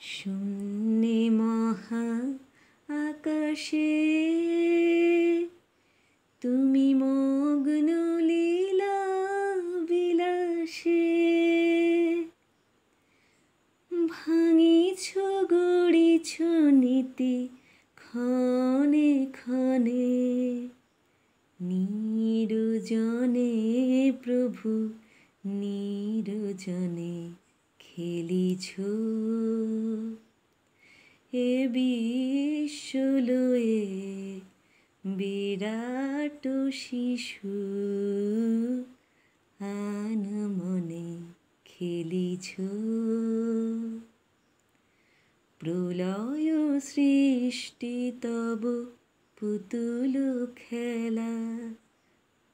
শূন্যে মহা আকাশে তুমি মগ্ন লীলা বিলাসে, ভাঙিছ গড়িছ নীতি ক্ষণে ক্ষণে, নিরজনে প্রভু নিরজনে খেলিছ। এ বিশ্ব লয়ে বিরাট শিশু আনমনে খেলিছ। প্রলয় সৃষ্টি তব পুতুল খেলা,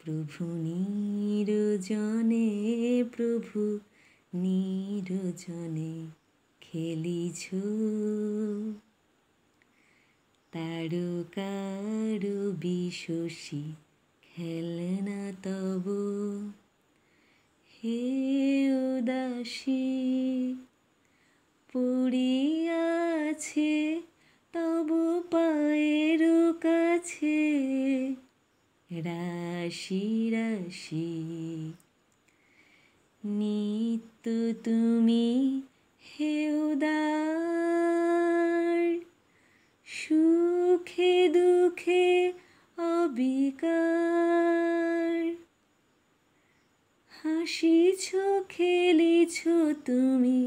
প্রভু নিরজনে প্রভু নিরজনে খেলিছ। তারকার বিশসী খেলনা তব, হে উদাসী পড়িয়াছে তব পায়ের কাছে রাশি রাশি। নিত্য তুমি হে উদার, সুখে দুঃখে অবিকার, হাসিছ খেলিছ তুমি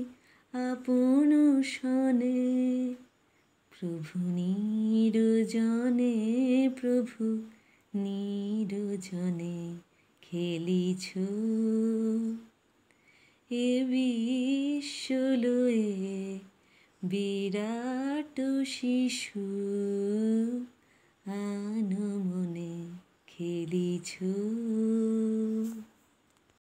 আপন সনে, প্রভু নিরজনে প্রভু নিরজনে খেলিছ। এ বিশ্ব লয়ে বিরাট শিশু আনমনে খেলিছ।